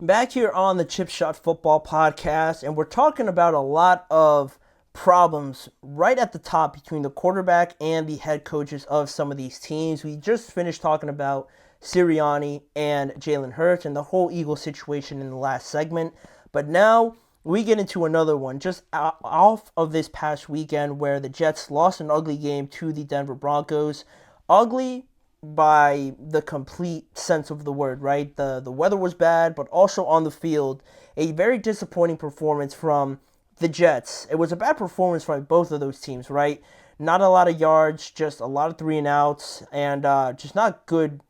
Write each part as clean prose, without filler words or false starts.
Back here on the Chip Shot Football Podcast, and we're talking about a lot of problems right at the top between the quarterback and the head coaches of some of these teams. We just finished talking about Sirianni and Jalen Hurts and the whole Eagle situation in the last segment, but now we get into another one just off of this past weekend where the Jets lost an ugly game to the Denver Broncos. Ugly by the complete sense of the word, right? The weather was bad, but also on the field, a very disappointing performance from the Jets. It was a bad performance from both of those teams, right? Not a lot of yards, just a lot of three and outs, and just not good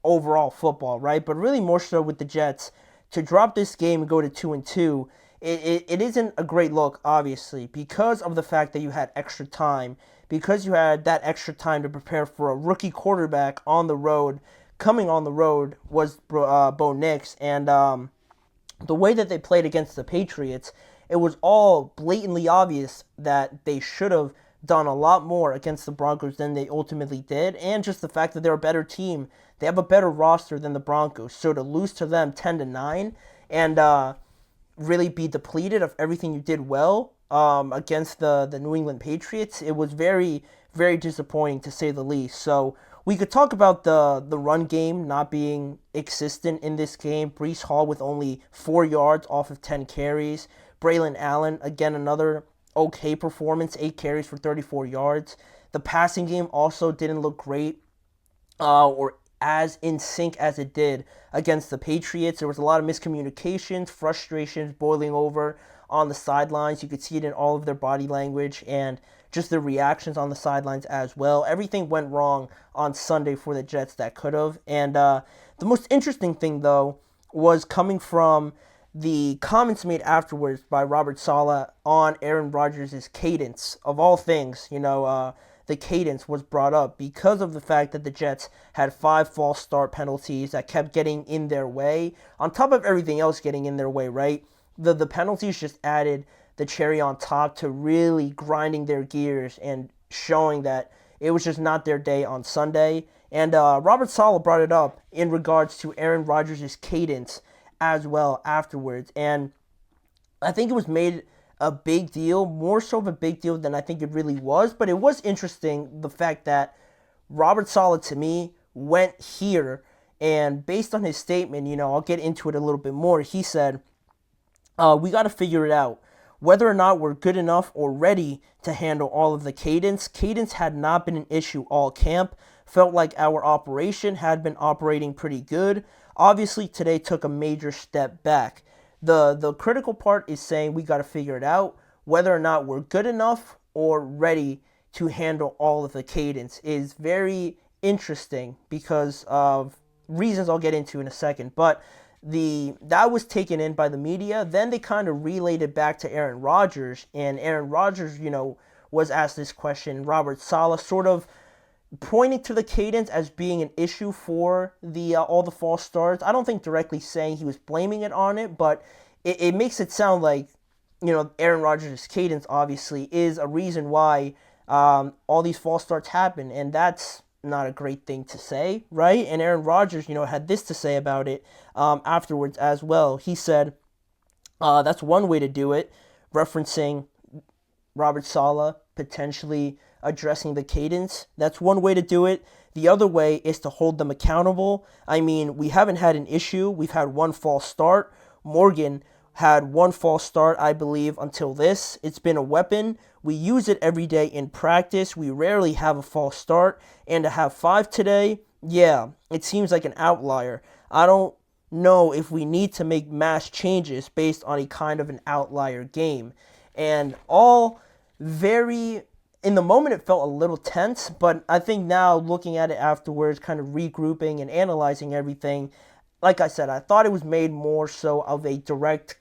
overall football, right? But really more so with the Jets to drop this game and go to 2-2. It isn't a great look, obviously, because of the fact that you had extra time, because you had that extra time to prepare for a rookie quarterback on the road. Coming on the road was Bo Nix, and the way that they played against the Patriots, it was all blatantly obvious that they should have done a lot more against the Broncos than they ultimately did, and just the fact that they're a better team. They have a better roster than the Broncos, so to lose to them 10-9 and really be depleted of everything you did well against the New England Patriots, it was very, very disappointing to say the least. So we could talk about the run game not being existent in this game. Breece Hall with only 4 yards off of 10 carries. Braylon Allen, again, another okay performance, 8 carries for 34 yards. The passing game also didn't look great or as in sync as it did against the Patriots. There was a lot of miscommunications, frustrations boiling over on the sidelines. You could see it in all of their body language and just their reactions on the sidelines as well. Everything went wrong on Sunday for the Jets that could have. And the most interesting thing, though, was coming from the comments made afterwards by Robert Saleh on Aaron Rodgers' cadence. Of all things, the cadence was brought up because of the fact that the Jets had 5 false start penalties that kept getting in their way, on top of everything else getting in their way, right? The penalties just added the cherry on top to really grinding their gears and showing that it was just not their day on Sunday. And Robert Saleh brought it up in regards to Aaron Rodgers' cadence as well afterwards. And I think it was made a big deal, more so of a big deal than I think it really was. But it was interesting, the fact that Robert Saleh, to me, went here. And based on his statement, I'll get into it a little bit more. He said, we got to figure it out. Whether or not we're good enough or ready to handle all of the cadence. Cadence had not been an issue all camp. Felt like our operation had been operating pretty good. Obviously, today took a major step back. The critical part is saying we got to figure it out. Whether or not we're good enough or ready to handle all of the cadence is very interesting because of reasons I'll get into in a second. But that was taken in by the media. Then they kind of relayed it back to Aaron Rodgers, and Aaron Rodgers, was asked this question. Robert Saleh sort of pointing to the cadence as being an issue for the all the false starts. I don't think directly saying he was blaming it on it, but it makes it sound like Aaron Rodgers' cadence obviously is a reason why all these false starts happen, and that's not a great thing to say, right? And Aaron Rodgers, had this to say about it afterwards as well. He said, that's one way to do it, referencing Robert Saleh potentially addressing the cadence. That's one way to do it. The other way is to hold them accountable. I mean, we haven't had an issue. We've had one false start. Morgan had one false start, I believe, until this. It's been a weapon. We use it every day in practice. We rarely have a false start. And to have 5 today, yeah, it seems like an outlier. I don't know if we need to make mass changes based on a kind of an outlier game. And all very, in the moment it felt a little tense, but I think now looking at it afterwards, kind of regrouping and analyzing everything, like I said, I thought it was made more so of a direct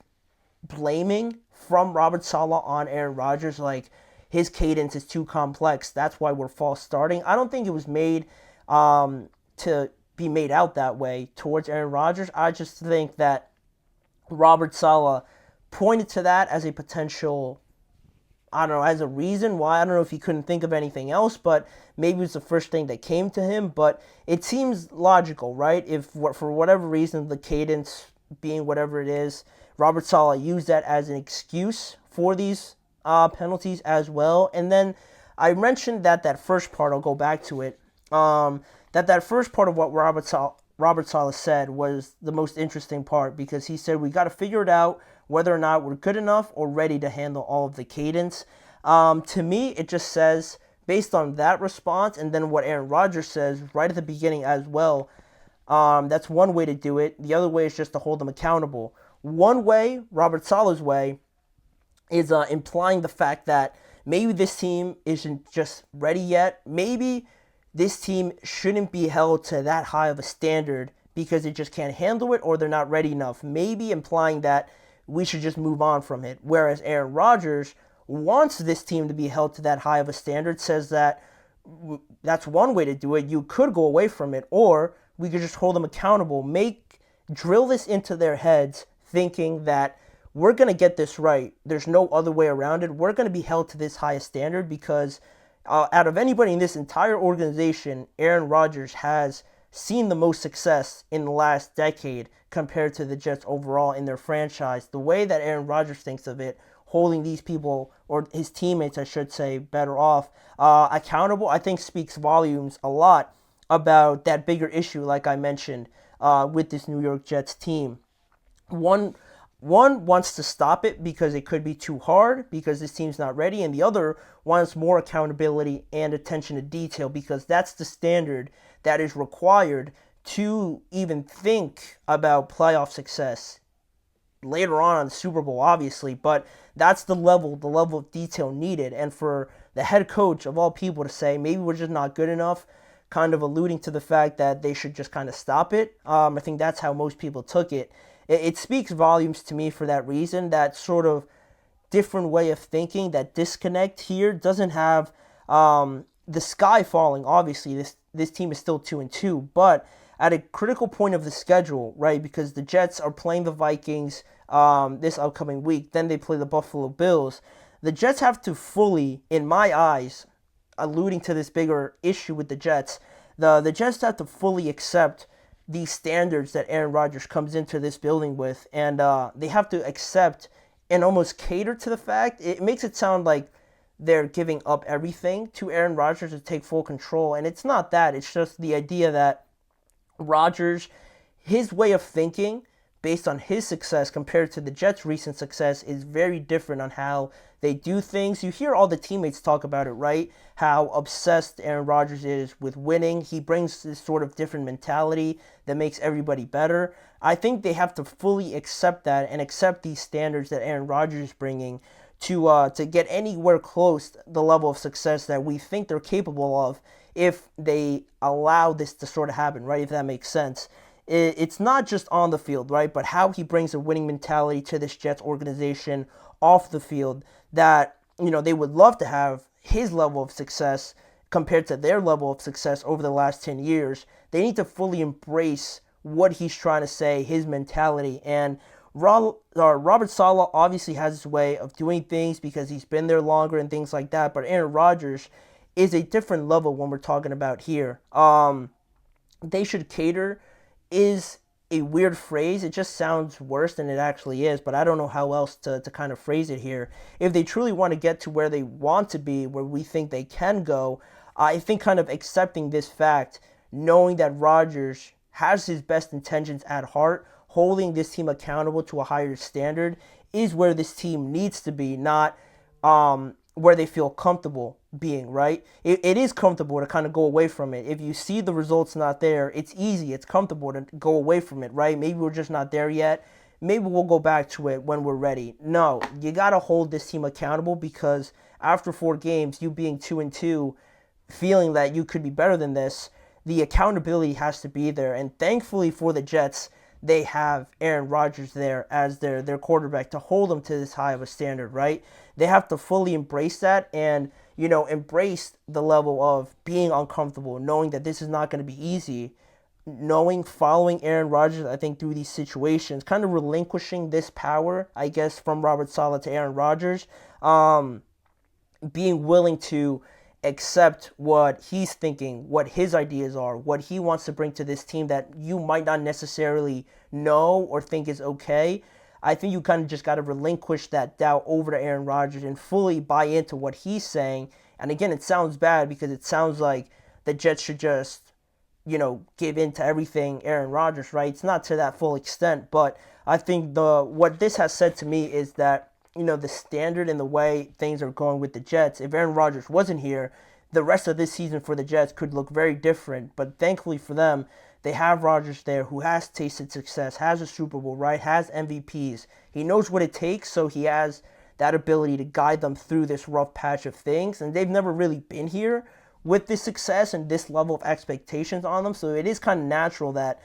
blaming from Robert Saleh on Aaron Rodgers, like his cadence is too complex, that's why we're false starting. I don't think it was made to be made out that way towards Aaron Rodgers. I just think that Robert Saleh pointed to that as a potential, I don't know, as a reason why. I don't know if he couldn't think of anything else, but maybe it was the first thing that came to him. But it seems logical, right? If for whatever reason the cadence being whatever it is. Robert Saleh used that as an excuse for these penalties as well. And then I mentioned that first part, I'll go back to it, that first part of what Robert Saleh said was the most interesting part, because he said we got to figure it out whether or not we're good enough or ready to handle all of the cadence. To me, it just says, based on that response and then what Aaron Rodgers says right at the beginning as well, that's one way to do it. The other way is just to hold them accountable. One way, Robert Saleh's way, is implying the fact that maybe this team isn't just ready yet. Maybe this team shouldn't be held to that high of a standard because they just can't handle it or they're not ready enough. Maybe implying that we should just move on from it. Whereas Aaron Rodgers wants this team to be held to that high of a standard, says that that's one way to do it. You could go away from it, or we could just hold them accountable. Drill this into their heads, thinking that we're going to get this right. There's no other way around it. We're going to be held to this highest standard because out of anybody in this entire organization, Aaron Rodgers has seen the most success in the last decade compared to the Jets overall in their franchise. The way that Aaron Rodgers thinks of it, holding these people, or his teammates, I should say, better off, accountable, I think speaks volumes a lot about that bigger issue, like I mentioned, with this New York Jets team. One wants to stop it because it could be too hard, because this team's not ready, and the other wants more accountability and attention to detail because that's the standard that is required to even think about playoff success later on in the Super Bowl, obviously, but that's the level of detail needed. And for the head coach of all people to say, maybe we're just not good enough, kind of alluding to the fact that they should just kind of stop it. I think that's how most people took it. It speaks volumes to me for that reason. That sort of different way of thinking, that disconnect here doesn't have the sky falling. Obviously, this team is still 2-2, but at a critical point of the schedule, right? Because the Jets are playing the Vikings this upcoming week. Then they play the Buffalo Bills. The Jets have to fully, in my eyes, alluding to this bigger issue with the Jets, the Jets have to fully accept these standards that Aaron Rodgers comes into this building with, and they have to accept and almost cater to the fact. It makes it sound like they're giving up everything to Aaron Rodgers to take full control, and it's not that. It's just the idea that Rodgers, his way of thinking, based on his success compared to the Jets' recent success, is very different on how they do things. You hear all the teammates talk about it, right? How obsessed Aaron Rodgers is with winning. He brings this sort of different mentality that makes everybody better. I think they have to fully accept that and accept these standards that Aaron Rodgers is bringing to get anywhere close to the level of success that we think they're capable of if they allow this to sort of happen, right? If that makes sense. It's not just on the field, right? But how he brings a winning mentality to this Jets organization off the field, that, you know, they would love to have his level of success compared to their level of success over the last 10 years. They need to fully embrace what he's trying to say, his mentality. And Robert Saleh obviously has his way of doing things because he's been there longer and things like that. But Aaron Rodgers is a different level when we're talking about here. They should cater is a weird phrase. It just sounds worse than it actually is, but I don't know how else to kind of phrase it here. If they truly want to get to where they want to be, where we think they can go, I think kind of accepting this fact, knowing that Rodgers has his best intentions at heart, holding this team accountable to a higher standard, is where this team needs to be, not where they feel comfortable being, right? It is comfortable to kind of go away from it. If you see the results not there, it's easy, it's comfortable to go away from it, right? Maybe we're just not there yet. Maybe we'll go back to it when we're ready. No, you got to hold this team accountable, because after 4 games, you being 2-2, feeling that you could be better than this, the accountability has to be there. And thankfully for the Jets, they have Aaron Rodgers there as their quarterback to hold them to this high of a standard, right? They have to fully embrace that and, you know, embrace the level of being uncomfortable, knowing that this is not going to be easy, following Aaron Rodgers, I think, through these situations, kind of relinquishing this power, I guess, from Robert Saleh to Aaron Rodgers, being willing to accept what he's thinking, what his ideas are, what he wants to bring to this team that you might not necessarily know or think is okay. I think you kind of just got to relinquish that doubt over to Aaron Rodgers and fully buy into what he's saying. And again, it sounds bad because it sounds like the Jets should just, give in to everything Aaron Rodgers, right? It's not to that full extent, but I think what this has said to me is that, the standard and the way things are going with the Jets, if Aaron Rodgers wasn't here, the rest of this season for the Jets could look very different. But thankfully for them, they have Rodgers there who has tasted success, has a Super Bowl, right? Has MVPs. He knows what it takes, so he has that ability to guide them through this rough patch of things. And they've never really been here with this success and this level of expectations on them. So it is kind of natural that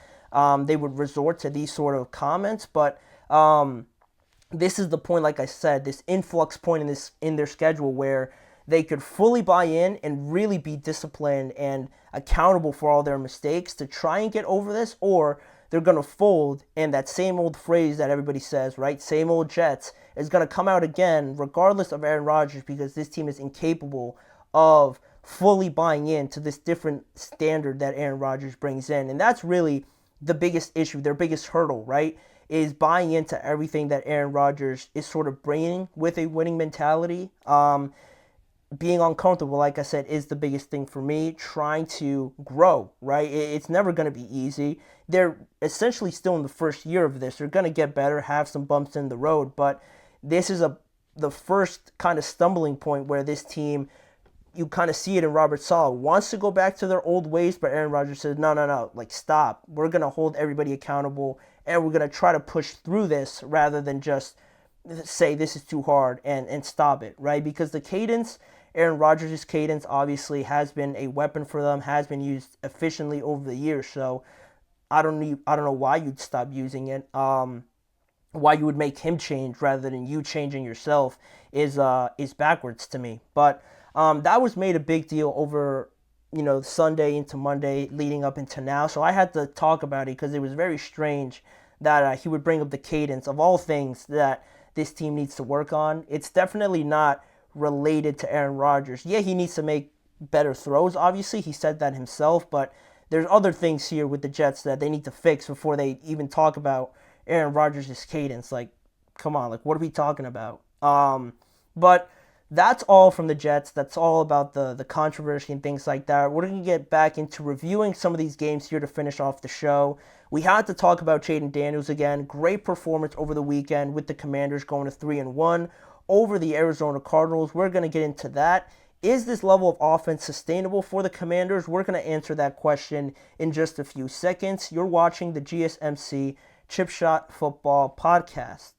they would resort to these sort of comments. But this is the point, like I said, this influx point in their schedule where they could fully buy in and really be disciplined and accountable for all their mistakes to try and get over this, or they're going to fold, and that same old phrase that everybody says, right, same old Jets, is going to come out again regardless of Aaron Rodgers, because this team is incapable of fully buying into this different standard that Aaron Rodgers brings in. And that's really the biggest issue, their biggest hurdle, right, is buying into everything that Aaron Rodgers is sort of bringing with a winning mentality. Being uncomfortable, like I said, is the biggest thing for me. Trying to grow, right? It's never going to be easy. They're essentially still in the first year of this. They're going to get better, have some bumps in the road, but this is the first kind of stumbling point where this team, you kind of see it in Robert Saleh, wants to go back to their old ways, but Aaron Rodgers says, no, like stop. We're going to hold everybody accountable, and we're going to try to push through this rather than just say this is too hard and stop it, right? Because the cadence, Aaron Rodgers' cadence obviously has been a weapon for them, has been used efficiently over the years. So I don't know why you'd stop using it. Why you would make him change rather than you changing yourself is backwards to me. But that was made a big deal over Sunday into Monday leading up into now. So I had to talk about it because it was very strange that he would bring up the cadence of all things that this team needs to work on. It's definitely not related to Aaron Rodgers. Yeah, he needs to make better throws, obviously. He said that himself, but there's other things here with the Jets that they need to fix before they even talk about Aaron Rodgers' cadence. Like, come on, like, what are we talking about? But that's all from the Jets. That's all about the controversy and things like that. We're going to get back into reviewing some of these games here to finish off the show. We had to talk about Jaden Daniels again. Great performance over the weekend with the Commanders going to 3-1 over the Arizona Cardinals. We're going to get into that. Is this level of offense sustainable for the Commanders? We're going to answer that question in just a few seconds. You're watching the GSMC Chip Shot Football Podcast.